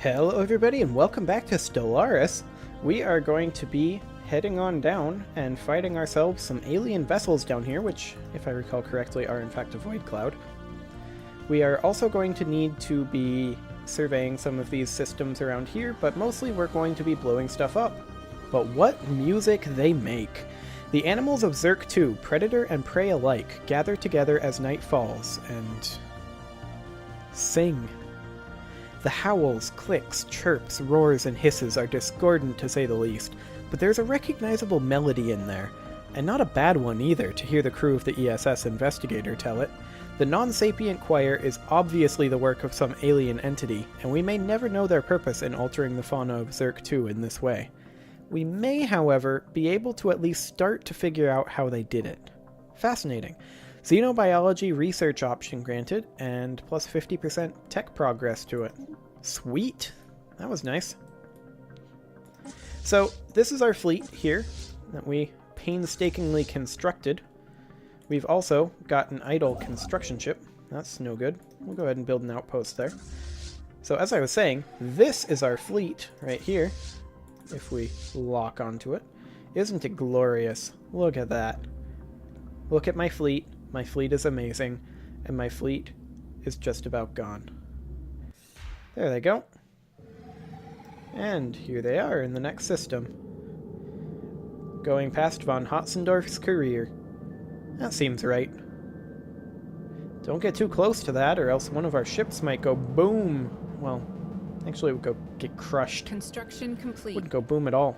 Hello everybody and welcome back to Stellaris. We are going to be heading on down and fighting ourselves some alien vessels down here, which, if I recall correctly, are in fact a void cloud. We are also going to need to be surveying some of these systems around here, but mostly we're going to be blowing stuff up. But what music they make! The animals of Zerk 2, predator and prey alike, gather together as night falls and sing. The howls, clicks, chirps, roars, and hisses are discordant to say the least, but there's a recognizable melody in there, and not a bad one either, to hear the crew of the ESS Investigator tell it. The non-sapient choir is obviously the work of some alien entity, and we may never know their purpose in altering the fauna of Zerk 2 in this way. We may, however, be able to at least start to figure out how they did it. Fascinating. Xenobiology research option granted, and plus 50% tech progress to it. Sweet! That was nice. So, this is our fleet here, that we painstakingly constructed. We've also got an idle construction ship. That's no good. We'll go ahead and build an outpost there. So, as I was saying, this is our fleet right here, if we lock onto it. Isn't it glorious? Look at that. Look at my fleet. My fleet is amazing, and my fleet is just about gone. There they go. And here they are in the next system. Going past von Hotzendorf's career. That seems right. Don't get too close to that, or else one of our ships might go boom. Well, actually it would go get crushed. Construction complete. Wouldn't go boom at all.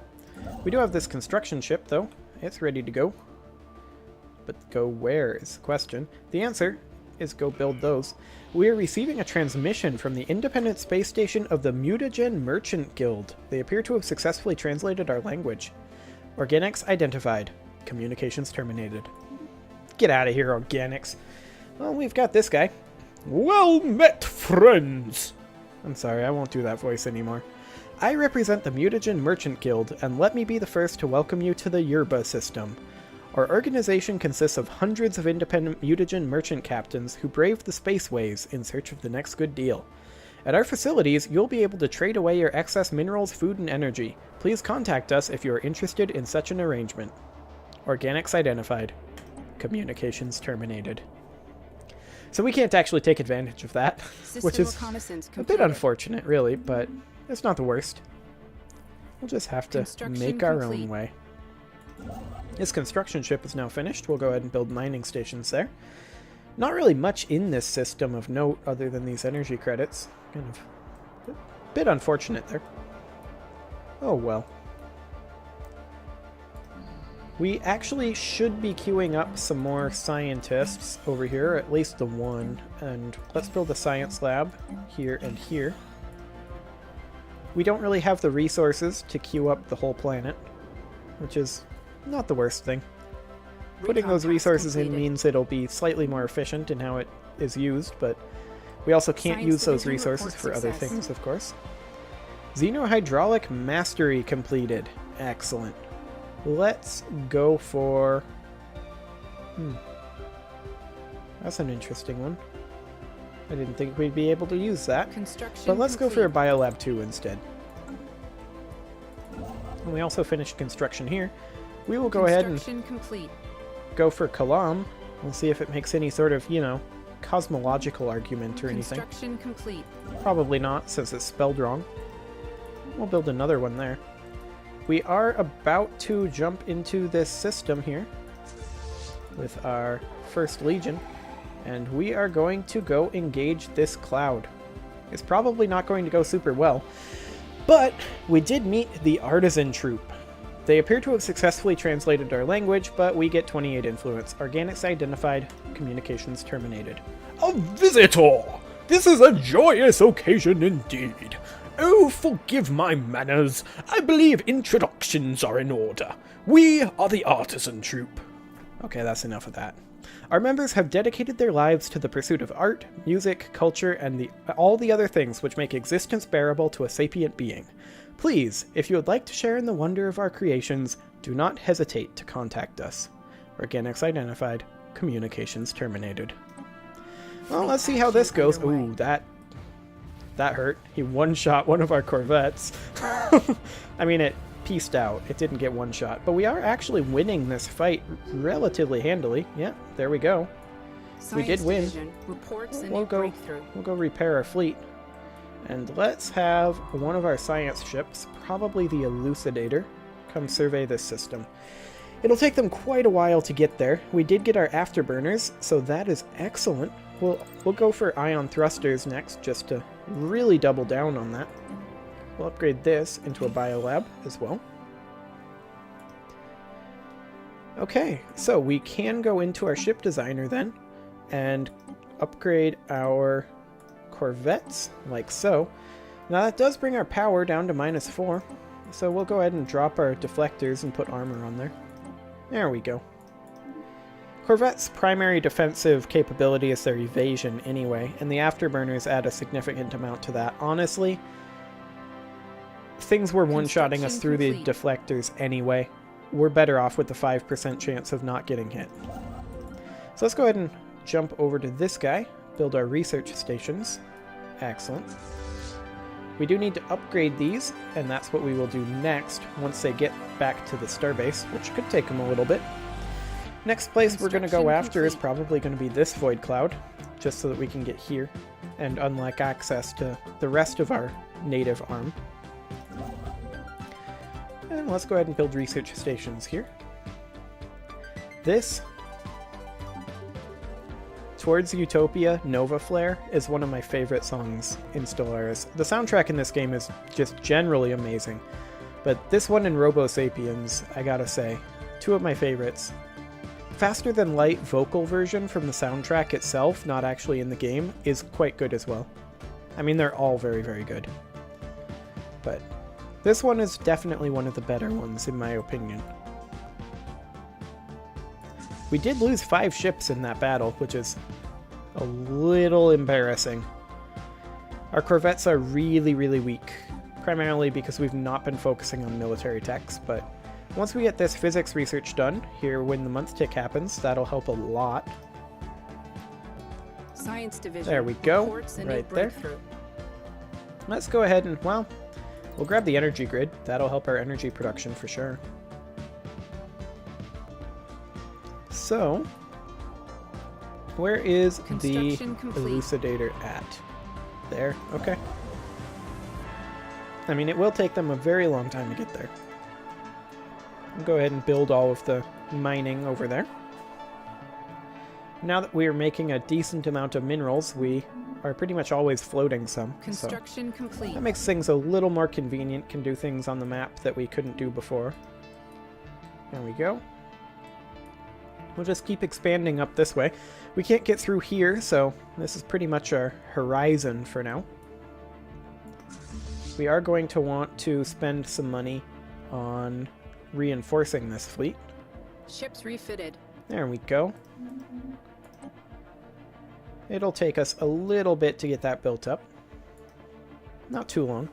We do have this construction ship, though. It's ready to go. But go where is the question. The answer is go build those. We are receiving a transmission from the independent space station of the Mutagen Merchant Guild. They appear to have successfully translated our language. Organics identified. Communications terminated. Get out of here, Organics. Well, we've got this guy. Well met, friends! I'm sorry, I won't do that voice anymore. I represent the Mutagen Merchant Guild, and let me be the first to welcome you to the Yerba system. Our organization consists of hundreds of independent mutagen merchant captains who brave the spaceways in search of the next good deal. At our facilities, you'll be able to trade away your excess minerals, food, and energy. Please contact us if you are interested in such an arrangement. Organics identified. Communications terminated. So we can't actually take advantage of that, which is a bit unfortunate, really, but it's not the worst. We'll just have to make our own way. This construction ship is now finished. We'll go ahead and build mining stations there. Not really much in this system of note other than these energy credits. Kind of a bit unfortunate there. Oh well. We actually should be queuing up some more scientists over here, or at least the one. And let's build a science lab here and here. We don't really have the resources to queue up the whole planet, which is not the worst thing. Putting those resources in means it'll be slightly more efficient in how it is used, but we also can't use those resources for other things, of course. Xenohydraulic mastery completed. Excellent. Let's go for... That's an interesting one. I didn't think we'd be able to use that. But let's go for a Biolab 2 instead. And we also finished construction here. We will go ahead and go for Kalam. We'll see if it makes any sort of, you know, cosmological argument or anything. Construction complete. Probably not, since it's spelled wrong. We'll build another one there. We are about to jump into this system here with our first Legion, and we are going to go engage this cloud. It's probably not going to go super well, but we did meet the Artisan Troop. They appear to have successfully translated our language, but we get 28 influence. Organics identified. Communications terminated. A visitor! This is a joyous occasion indeed. Oh, forgive my manners. I believe introductions are in order. We are the Artisan Troop. Okay, that's enough of that. Our members have dedicated their lives to the pursuit of art, music, culture, and all the other things which make existence bearable to a sapient being. Please, if you would like to share in the wonder of our creations, do not hesitate to contact us. Organics identified. Communications terminated. Well, let's see how this goes. Ooh, that that hurt. He one-shot one of our corvettes. I mean, it pieced out. It didn't get one-shot. But we are actually winning this fight relatively handily. Yeah, there we go. We did win. We'll go repair our fleet. And let's have one of our science ships, probably the Elucidator, come survey this system. It'll take them quite a while to get there. We did get our afterburners, so that is excellent. We'll go for ion thrusters next, just to really double down on that. We'll upgrade this into a biolab as well. Okay, so we can go into our ship designer then, and upgrade our corvettes, like so. Now that does bring our power down to -4, so we'll go ahead and drop our deflectors and put armor on there. There we go. Corvette's primary defensive capability is their evasion anyway, and the afterburners add a significant amount to that. Honestly, things were one-shotting us through the deflectors anyway. We're better off with the 5% chance of not getting hit. So let's go ahead and jump over to this guy, build our research stations. Excellent. We do need to upgrade these, and that's what we will do next once they get back to the starbase, which could take them a little bit. Next place we're going to go after is probably going to be this void cloud, just so that we can get here and unlock access to the rest of our native arm. And let's go ahead and build research stations here. This Towards Utopia, Nova Flare is one of my favorite songs in Stellaris. The soundtrack in this game is just generally amazing, but this one in Robo Sapiens, I gotta say, two of my favorites. Faster Than Light vocal version from the soundtrack itself, not actually in the game, is quite good as well. I mean, they're all very, very good. But this one is definitely one of the better ones, in my opinion. We did lose 5 ships in that battle, which is a little embarrassing. Our corvettes are really, really weak, primarily because we've not been focusing on military techs, but once we get this physics research done, here when the month tick happens, that'll help a lot. Science division. There we go, right there. Let's go ahead and, well, we'll grab the energy grid. That'll help our energy production for sure. So, where is the Elucidator at? There, okay. I mean, it will take them a very long time to get there. I'll go ahead and build all of the mining over there. Now that we are making a decent amount of minerals, we are pretty much always floating some. Construction complete. That makes things a little more convenient, can do things on the map that we couldn't do before. There we go. We'll just keep expanding up this way. We can't get through here, so this is pretty much our horizon for now. We are going to want to spend some money on reinforcing this fleet. Ships refitted. There we go. It'll take us a little bit to get that built up. Not too long.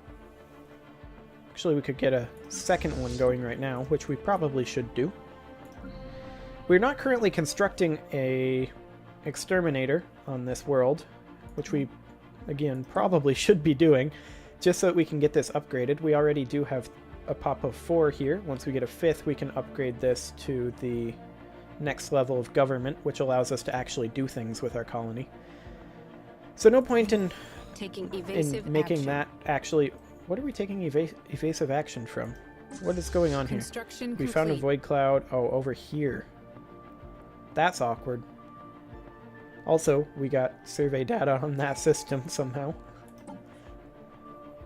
Actually, we could get a second one going right now, which we probably should do. We're not currently constructing a exterminator on this world, which we, again, probably should be doing, just so that we can get this upgraded. We already do have a pop of 4 here. Once we get a 5th, we can upgrade this to the next level of government, which allows us to actually do things with our colony. So no point in making action. That actually... What are we taking evasive action from? What is going on here? We found a void cloud. Oh, over here. That's awkward. Also, we got survey data on that system somehow.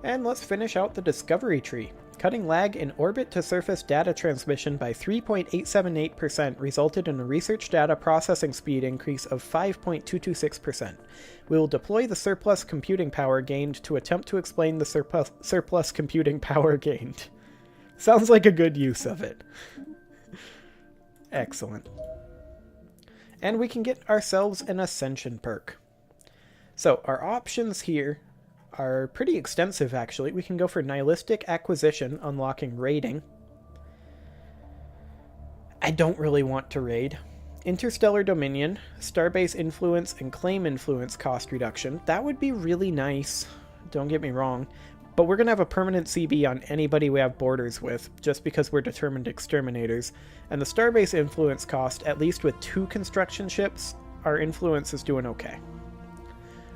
And let's finish out the discovery tree. Cutting lag in orbit-to-surface data transmission by 3.878% resulted in a research data processing speed increase of 5.226%. We will deploy the surplus computing power gained to attempt to explain the surplus computing power gained. Sounds like a good use of it. Excellent. And we can get ourselves an Ascension perk. So our options here are pretty extensive, actually. We can go for Nihilistic Acquisition, unlocking raiding. I don't really want to raid. Interstellar Dominion, Starbase Influence and Claim Influence cost reduction. That would be really nice. don't get me wrong, but we're going to have a permanent CB on anybody we have borders with, just because we're determined exterminators. And the starbase influence cost, at least with 2 construction ships, our influence is doing okay.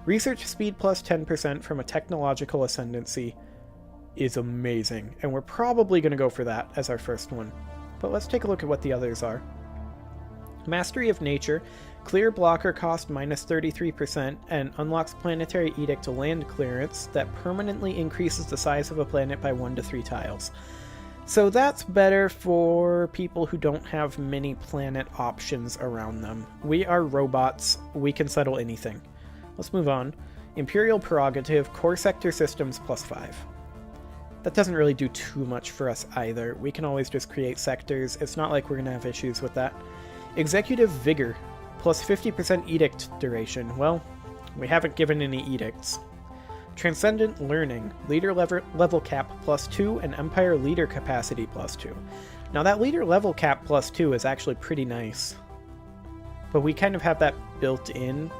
Research speed plus 10% from a technological ascendancy is amazing, and we're probably going to go for that as our first one. But let's take a look at what the others are. Mastery of Nature, clear blocker cost minus 33%, and unlocks Planetary Edict to land clearance that permanently increases the size of a planet by 1 to 3 tiles. So that's better for people who don't have many planet options around them. We are robots, we can settle anything. Let's move on. Imperial Prerogative, Core Sector Systems plus 5. That doesn't really do too much for us either. We can always just create sectors. It's not like we're going to have issues with that. Executive Vigor, plus 50% edict duration. Well, we haven't given any edicts. Transcendent Learning, leader level cap plus 2 and Empire leader capacity plus 2. Now that leader level cap plus 2 is actually pretty nice. But we kind of have that built in.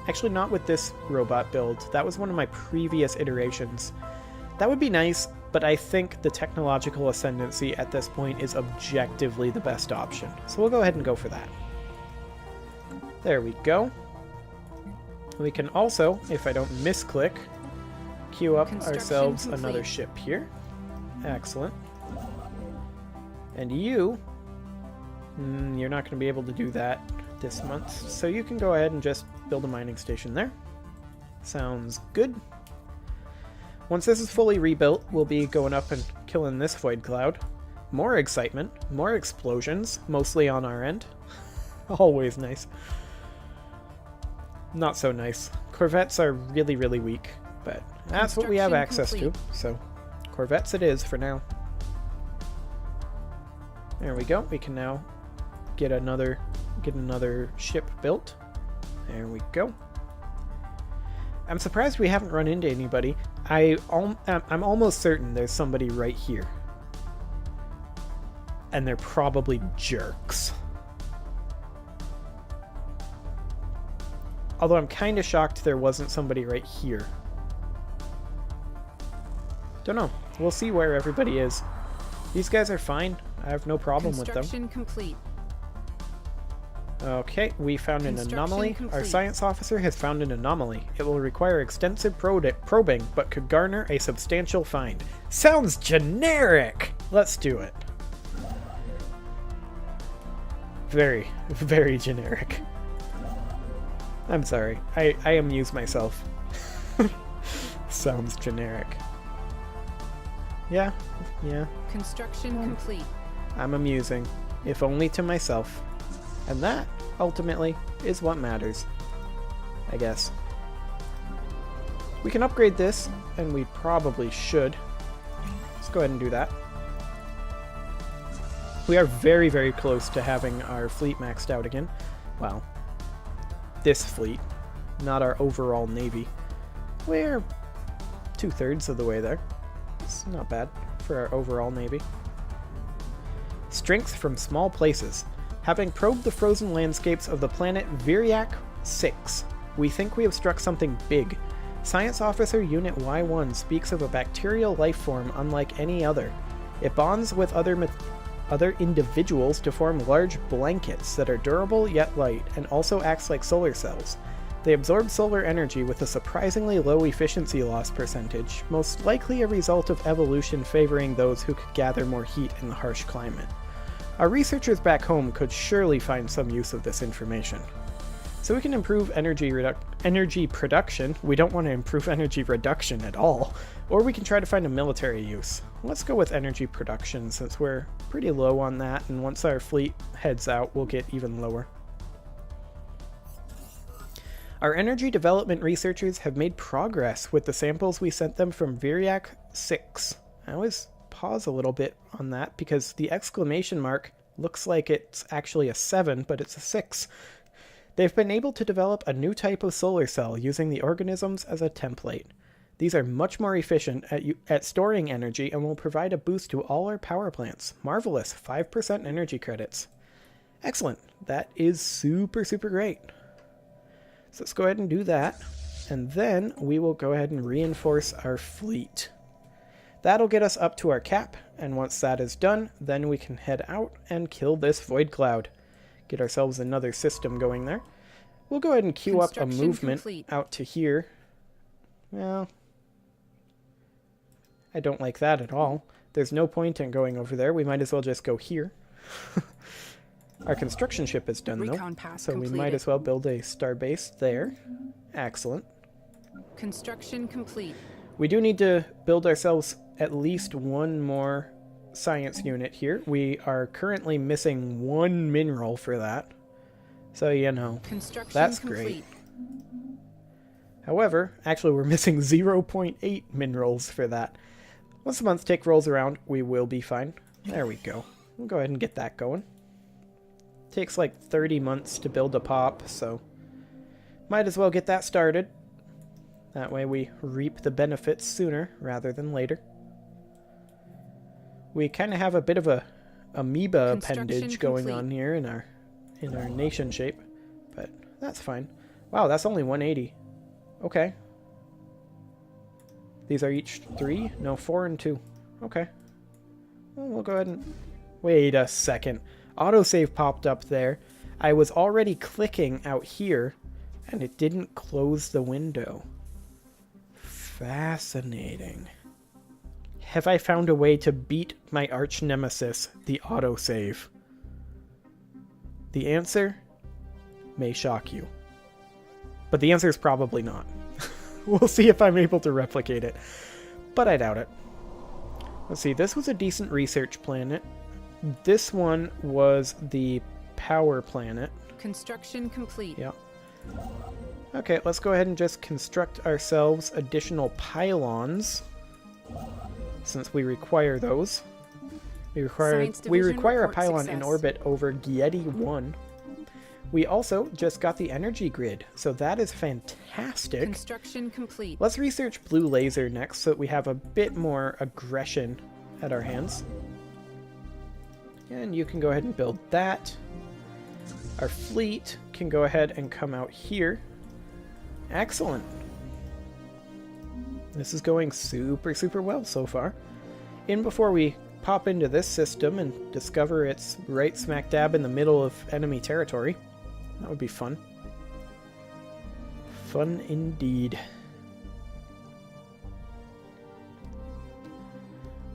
Actually, not with this robot build. That was one of my previous iterations. That would be nice, but I think the technological ascendancy at this point is objectively the best option. So we'll go ahead and go for that. There we go. We can also, if I don't misclick, queue up ourselves another ship here. Excellent. And you're not going to be able to do that this month, so you can go ahead and just build a mining station there. Sounds good. Once this is fully rebuilt, we'll be going up and killing this void cloud. More excitement, more explosions, mostly on our end. Always nice. Not so nice. Corvettes are really, really weak, but that's what we have access to, so Corvettes it is for now. There we go. We can now get another ship built. There we go. I'm surprised we haven't run into anybody. I'm almost certain there's somebody right here. And they're probably jerks. Although I'm kind of shocked there wasn't somebody right here. Don't know. We'll see where everybody is. These guys are fine. I have no problem with them. Construction complete. Okay, we found an anomaly. Our science officer has found an anomaly. It will require extensive probing, but could garner a substantial find. Sounds generic! Let's do it. Very, very generic. I'm sorry. I amuse myself. Sounds generic. Yeah. Construction complete. I'm amusing, if only to myself. And that, ultimately, is what matters. I guess. We can upgrade this, and we probably should. Let's go ahead and do that. We are very, very close to having our fleet maxed out again. Well, this fleet, not our overall navy. We're 2/3 of the way there. It's not bad for our overall navy. Strength from small places. Having probed the frozen landscapes of the planet Viriac 6, we think we have struck something big. Science Officer Unit Y1 speaks of a bacterial life form unlike any other. It bonds with other individuals to form large blankets that are durable yet light, and also acts like solar cells. They absorb solar energy with a surprisingly low efficiency loss percentage, most likely a result of evolution favoring those who could gather more heat in the harsh climate. Our researchers back home could surely find some use of this information. So we can improve energy production. We don't want to improve energy reduction at all. Or we can try to find a military use. Let's go with energy production since we're pretty low on that, and once our fleet heads out, we'll get even lower. Our energy development researchers have made progress with the samples we sent them from Viriac 6. I always pause a little bit on that because the exclamation mark looks like it's actually a 7, but it's a 6. They've been able to develop a new type of solar cell using the organisms as a template. These are much more efficient at storing energy and will provide a boost to all our power plants. Marvelous, 5% energy credits. Excellent, that is super, super great. So let's go ahead and do that. And then we will go ahead and reinforce our fleet. That'll get us up to our cap, and once that is done, then we can head out and kill this void cloud. Get ourselves another system going there. We'll go ahead and queue up a movement out to here. Well, I don't like that at all. There's no point in going over there. We might as well just go here. Our construction ship is done, though, so we might as well build a star base there. Excellent. Construction complete. We do need to build ourselves at least one more science unit here. We are currently missing 1 mineral for that. So, you know, that's great. However, actually we're missing 0.8 minerals for that. Once the month tick rolls around, we will be fine. There we go. We'll go ahead and get that going. Takes like 30 months to build a pop, so might as well get that started. That way we reap the benefits sooner rather than later. We kind of have a bit of a amoeba appendage going on here in our nation shape, but that's fine. Wow, that's only 180. Okay. These are each 3? No, 4 and 2. Okay. Well, we'll go ahead and... Wait a second. Autosave popped up there. I was already clicking out here, and it didn't close the window. Fascinating. Have I found a way to beat my arch nemesis, the autosave? The answer may shock you. But the answer is probably not. We'll see if I'm able to replicate it. But I doubt it. Let's see, this was a decent research planet. This one was the power planet. Construction complete. Yeah. Okay, let's go ahead and just construct ourselves additional pylons, since we require those. We require a pylon in orbit over Giedi 1. We also just got the energy grid, so that is fantastic. Construction complete. Let's research blue laser next, so that we have a bit more aggression at our hands. And you can go ahead and build that. Our fleet can go ahead and come out here. Excellent. This is going super, super well so far. Before we pop into this system and discover it's right smack dab in the middle of enemy territory. That would be fun. Fun indeed.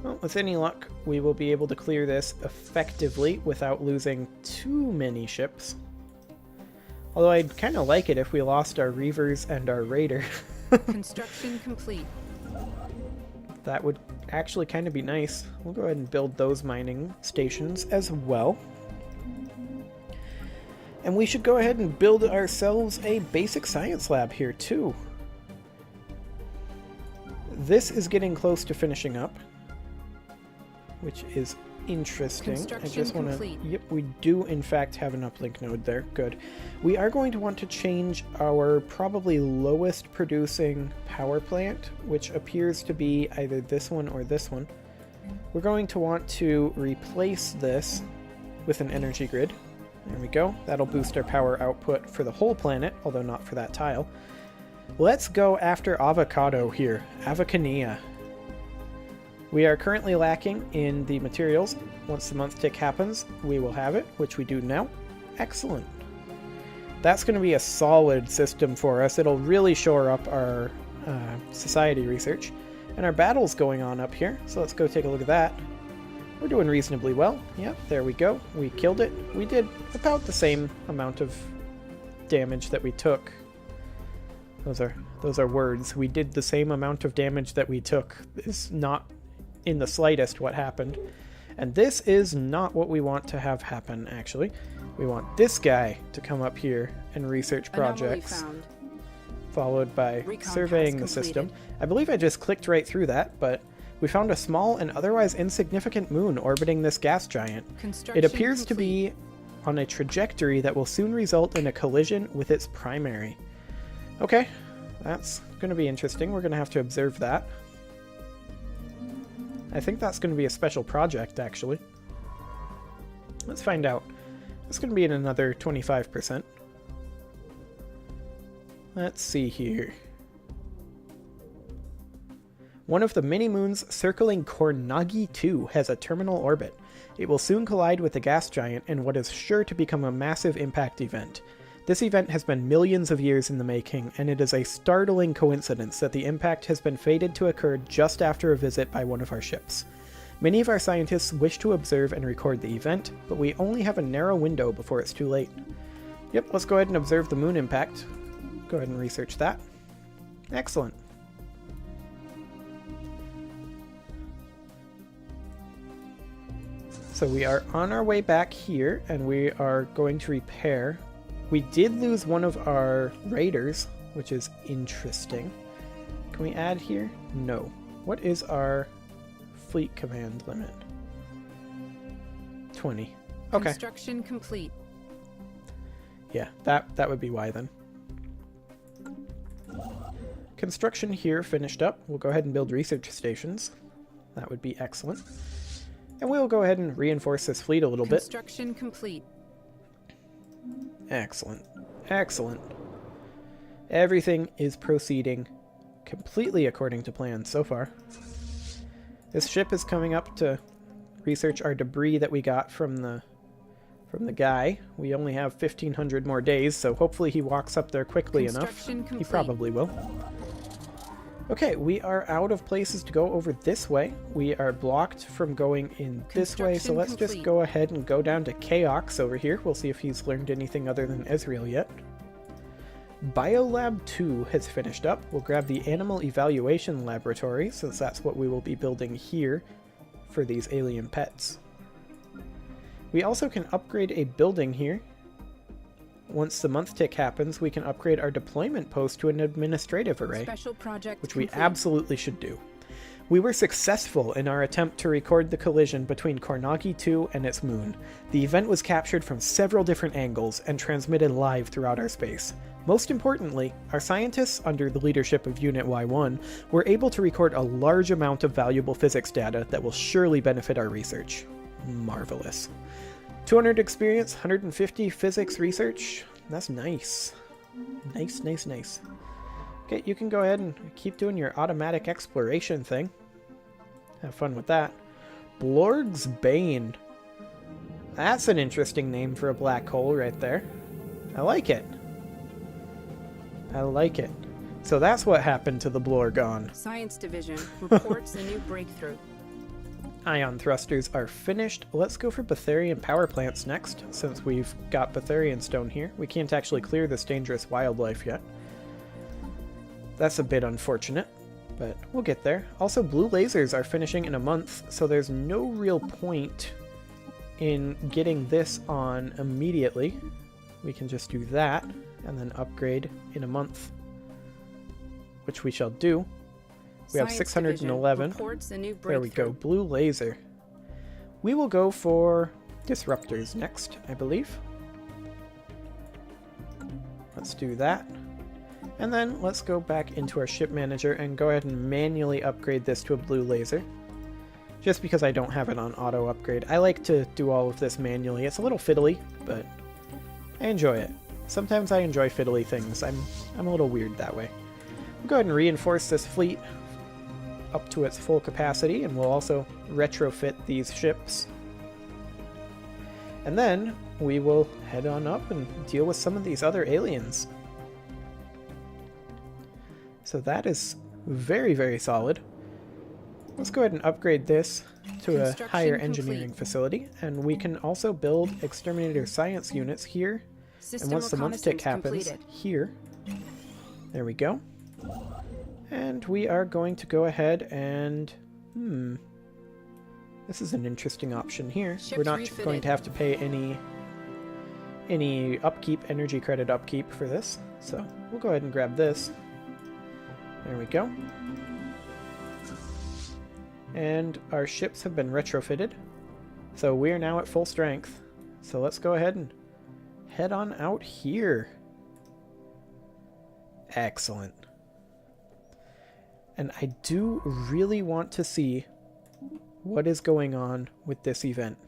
Well, with any luck, we will be able to clear this effectively without losing too many ships. Although I'd kind of like it if we lost our Reavers and our Raider. Construction complete. That would actually kind of be nice. We'll go ahead and build those mining stations as well. And we should go ahead and build ourselves a basic science lab here too. This is getting close to finishing up, which is interesting. I just want to... Yep, we do in fact have an uplink node there. Good. We are going to want to change our probably lowest producing power plant, which appears to be either this one or this one. We're going to want to replace this with an energy grid. There we go. That'll boost our power output for the whole planet, although not for that tile. Let's go after avocado here. Avocania. We are currently lacking in the materials. Once the month tick happens, we will have it, which we do now. Excellent. That's going to be a solid system for us. It'll really shore up our society research. And our battle's going on up here, so let's go take a look at that. We're doing reasonably well. Yep, there we go. We killed it. We did about the same amount of damage that we took. Those are words. We did the same amount of damage that we took. It's not in the slightest what happened. And this is not what we want to have happen, actually. We want this guy to come up here and research projects, followed by surveying the system. I believe I just clicked right through that, but we found a small and otherwise insignificant moon orbiting this gas giant. It appears to be on a trajectory that will soon result in a collision with its primary. Okay, that's going to be interesting. We're going to have to observe that. I think that's going to be a special project, actually. Let's find out. It's going to be in another 25%. Let's see here. One of the mini-moons circling Kornagi 2 has a terminal orbit. It will soon collide with the gas giant in what is sure to become a massive impact event. This event has been millions of years in the making, and it is a startling coincidence that the impact has been fated to occur just after a visit by one of our ships. Many of our scientists wish to observe and record the event, but we only have a narrow window before it's too late. Yep, let's go ahead and observe the moon impact. Go ahead and research that. Excellent. So we are on our way back here, and we are going to repair. We did lose one of our raiders, which is interesting. Can we add here? No. What is our fleet command limit? 20. Okay. Construction complete. Yeah, that would be why then. Construction here finished up. We'll go ahead and build research stations. That would be excellent. And we'll go ahead and reinforce this fleet a little bit. Construction complete. Excellent. Excellent. Everything is proceeding completely according to plan so far. This ship is coming up to research our debris that we got from the guy. We only have 1,500 more days, so hopefully he walks up there quickly enough. He probably will. Okay, we are out of places to go over this way. We are blocked from going in this way, so let's just go ahead and go down to Chaos over here. We'll see if he's learned anything other than Ezreal yet. Biolab 2 has finished up. We'll grab the Animal Evaluation Laboratory, since that's what we will be building here for these alien pets. We also can upgrade a building here. Once the month tick happens, we can upgrade our deployment post to an administrative array, Special project which we complete. absolutely should do. We were successful in our attempt to record the collision between Kornagi 2 and its moon. The event was captured from several different angles and transmitted live throughout our space. Most importantly, our scientists, under the leadership of Unit Y1, were able to record a large amount of valuable physics data that will surely benefit our research. Marvelous. 200 experience, 150 physics research. That's nice. Nice, nice, nice. Okay, you can go ahead and keep doing your automatic exploration thing. Have fun with that. Blorg's Bane. That's an interesting name for a black hole right there. I like it. I like it. So that's what happened to the Blorgon. Science Division reports a new breakthrough. Ion thrusters are finished. Let's go for Betharian power plants next, since we've got Betharian stone here. We can't actually clear this dangerous wildlife yet. That's a bit unfortunate, but we'll get there. Also, blue lasers are finishing in a month, so there's no real point in getting this on immediately. We can just do that, and then upgrade in a month, which we shall do. We have 611. There we go. Blue laser. We will go for disruptors next, I believe. Let's do that. And then let's go back into our ship manager and go ahead and manually upgrade this to a blue laser. Just because I don't have it on auto upgrade. I like to do all of this manually. It's a little fiddly, but I enjoy it. Sometimes I enjoy fiddly things. I'm a little weird that way. We'll go ahead and reinforce this fleet up to its full capacity, and we'll also retrofit these ships. And then we will head on up and deal with some of these other aliens. So that is very, very solid. Let's go ahead and upgrade this to a higher engineering facility, and we can also build exterminator science units here. And once the month tick happens, here. There we go. And we are going to go ahead and... This is an interesting option here. We're not going to have to pay any upkeep, energy credit upkeep for this. So we'll go ahead and grab this. There we go. And our ships have been retrofitted. So we are now at full strength. So let's go ahead and head on out here. Excellent. And I do really want to see what is going on with this event.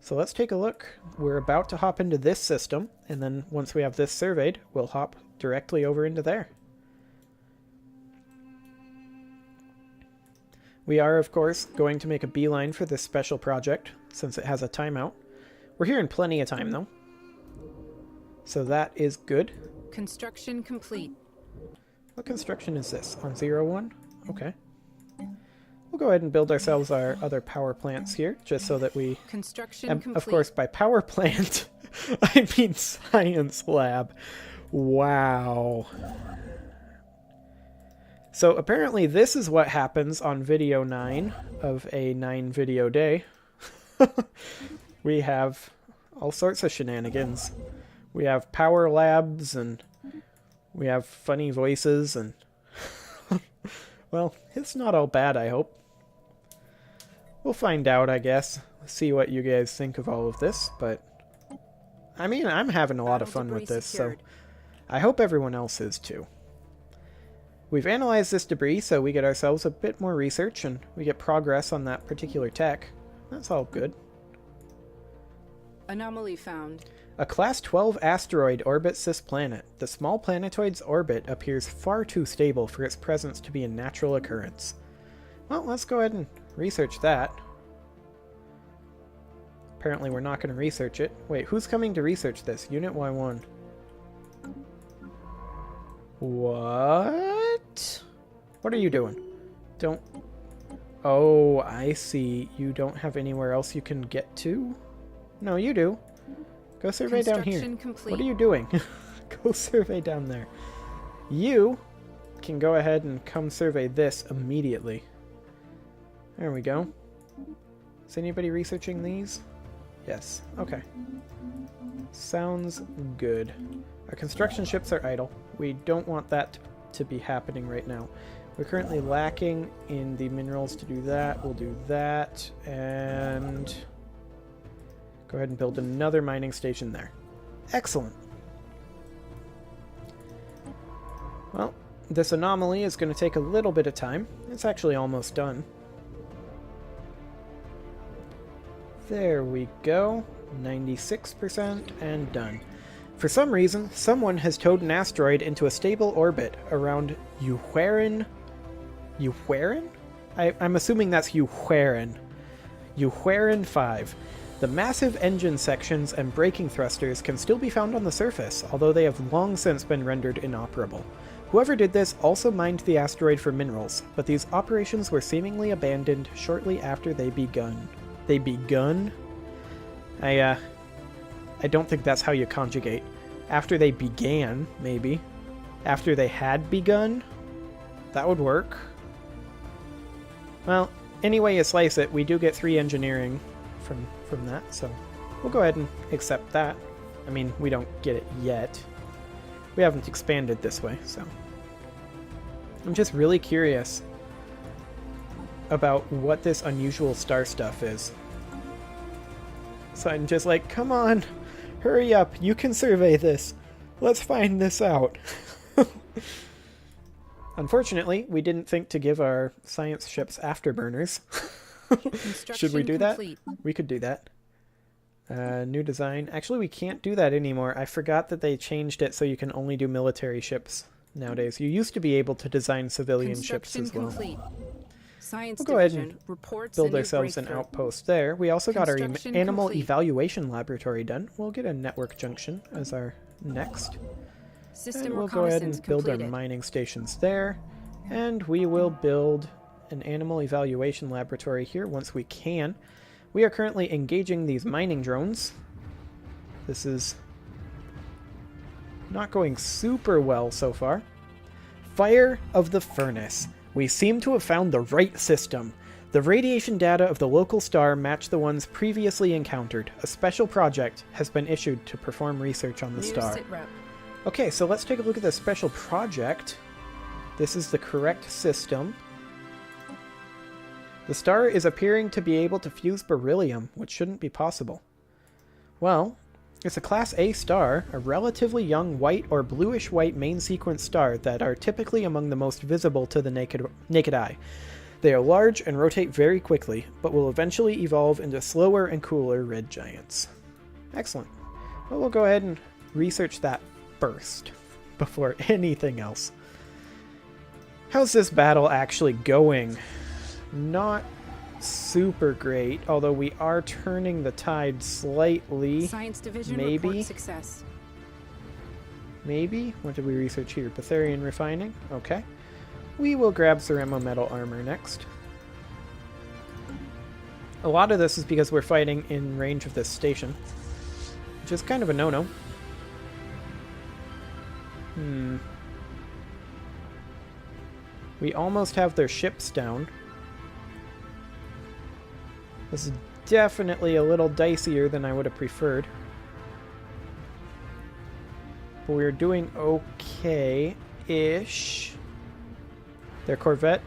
So let's take a look. We're about to hop into this system, and then once we have this surveyed, we'll hop directly over into there. We are, of course, going to make a beeline for this special project, since it has a timeout. We're here in plenty of time, though. So that is good. Construction complete. What construction is this? On 01? Okay. We'll go ahead and build ourselves our other power plants here, just so that we... Construction And complete. of course, by power plant, I mean science lab. Wow. So apparently this is what happens on video 9 of a 9-video day. We have all sorts of shenanigans. We have power labs, and we have funny voices, and... well, it's not all bad, I hope. We'll find out, I guess. See what you guys think of all of this, but... I mean, I'm having a lot of fun with this, so... I hope everyone else is, too. We've analyzed this debris, so we get ourselves a bit more research, and we get progress on that particular tech. That's all good. Anomaly found. A Class 12 asteroid orbits this planet. The small planetoid's orbit appears far too stable for its presence to be a natural occurrence. Well, let's go ahead and research that. Apparently we're not going to research it. Wait, who's coming to research this? Unit Y1. What? What are you doing? Don't... Oh, I see. You don't have anywhere else you can get to? No, you do. Go survey down here. Complete. What are you doing? Go survey down there. You can go ahead and come survey this immediately. There we go. Is anybody researching these? Yes. Okay. Sounds good. Our construction ships are idle. We don't want that to be happening right now. We're currently lacking in the minerals to do that. We'll do that, and go ahead and build another mining station there. Excellent. Well, this anomaly is going to take a little bit of time. It's actually almost done. There we go. 96% and done. For some reason, someone has towed an asteroid into a stable orbit around Euhuerin. Euhuerin? I'm assuming that's Euhuerin. Euhuerin 5. The massive engine sections and braking thrusters can still be found on the surface, although they have long since been rendered inoperable. Whoever did this also mined the asteroid for minerals, but these operations were seemingly abandoned shortly after they begun. They begun? I don't think that's how you conjugate. After they began, maybe. After they had begun? That would work. Well, any way you slice it, we do get 3 engineering from that, so we'll go ahead and accept that. I mean, we don't get it yet. We haven't expanded this way, so... I'm just really curious about what this unusual star stuff is. So I'm just like, come on, hurry up, you can survey this. Let's find this out. Unfortunately, we didn't think to give our science ships afterburners. Should we do that? We could do that. New design. Actually, we can't do that anymore. I forgot that they changed it so you can only do military ships nowadays. You used to be able to design civilian ships as well. Science we'll go ahead Division and reports build a new ourselves an breakthrough. outpost there. We also got our Construction animal complete. evaluation laboratory done. We'll get a network junction as our next. System And we'll go ahead and reconnaissance build our completed. mining stations there. And we will build an animal evaluation laboratory here once we can. We are currently engaging these mining drones. This is not going super well so far. Fire of the Furnace. We seem to have found the right system. The radiation data of the local star match the ones previously encountered. A special project has been issued to perform research on the New star. sitrep. Okay, so let's take a look at the special project. This is the correct system. The star is appearing to be able to fuse beryllium, which shouldn't be possible. Well, it's a Class A star, a relatively young white or bluish-white main sequence star that are typically among the most visible to the naked eye. They are large and rotate very quickly, but will eventually evolve into slower and cooler red giants. Excellent. Well, we'll go ahead and research that first, before anything else. How's this battle actually going? not super great, although we are turning the tide slightly. Science Division Maybe. report success. Maybe? What did we research here? Betharian refining? Okay. We will grab Ceremo metal armor next. A lot of this is because we're fighting in range of this station, which is kind of a no-no. We almost have their ships down. This is definitely a little dicier than I would have preferred. But we're doing okay-ish. Their Corvette,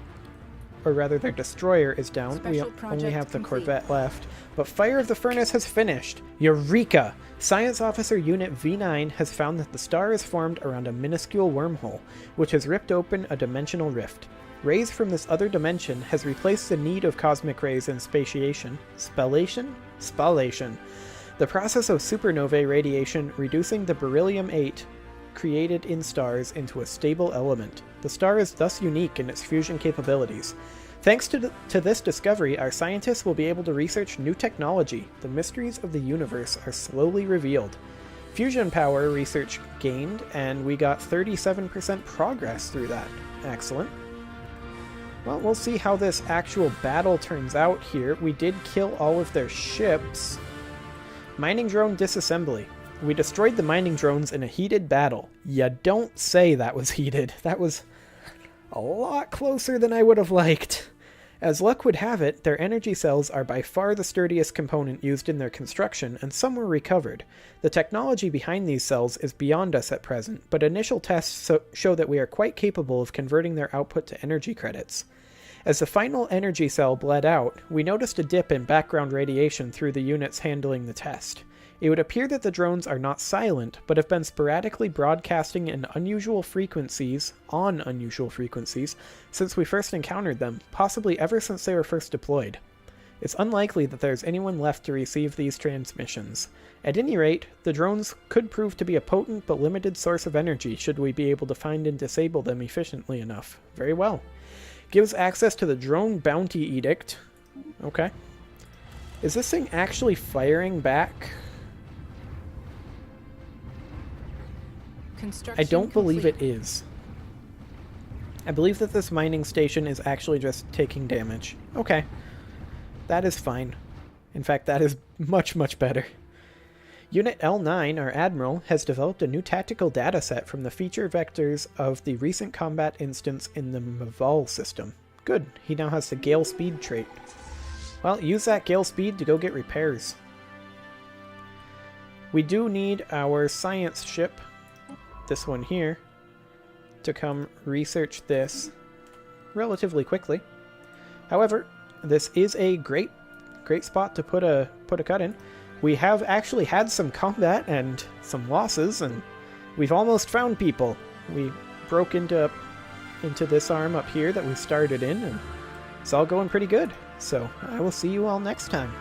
or rather their destroyer, is down. Special We project only have the complete. Corvette left. But Fire of the Furnace has finished! Eureka! Science Officer Unit V9 has found that the star is formed around a minuscule wormhole, which has ripped open a dimensional rift. Rays from this other dimension has replaced the need of cosmic rays in spatiation. Spallation? Spallation. The process of supernovae radiation reducing the beryllium-8 created in stars into a stable element. The star is thus unique in its fusion capabilities. Thanks to this discovery, our scientists will be able to research new technology. The mysteries of the universe are slowly revealed. Fusion power research gained, and we got 37% progress through that. Excellent. Well, we'll see how this actual battle turns out here. We did kill all of their ships. Mining drone disassembly. We destroyed the mining drones in a heated battle. Ya don't say that was heated. That was a lot closer than I would have liked. As luck would have it, their energy cells are by far the sturdiest component used in their construction, and some were recovered. The technology behind these cells is beyond us at present, but initial tests show that we are quite capable of converting their output to energy credits. As the final energy cell bled out, we noticed a dip in background radiation through the units handling the test. It would appear that the drones are not silent, but have been sporadically broadcasting on unusual frequencies, since we first encountered them, possibly ever since they were first deployed. It's unlikely that there's anyone left to receive these transmissions. At any rate, the drones could prove to be a potent but limited source of energy should we be able to find and disable them efficiently enough. Very well. Gives access to the Drone Bounty Edict. Okay. Is this thing actually firing back? I don't believe it is. I believe that this mining station is actually just taking damage. Okay. That is fine. In fact, that is much, much better. Unit L9, our Admiral, has developed a new tactical dataset from the feature vectors of the recent combat instance in the Maval system. Good. He now has the Gale Speed trait. Well, use that Gale Speed to go get repairs. We do need our science ship, this one here, to come research this relatively quickly. However, this is a great spot to put a cut in. We have actually had some combat and some losses, and we've almost found people. We broke into this arm up here that we started in, and it's all going pretty good. So I will see you all next time.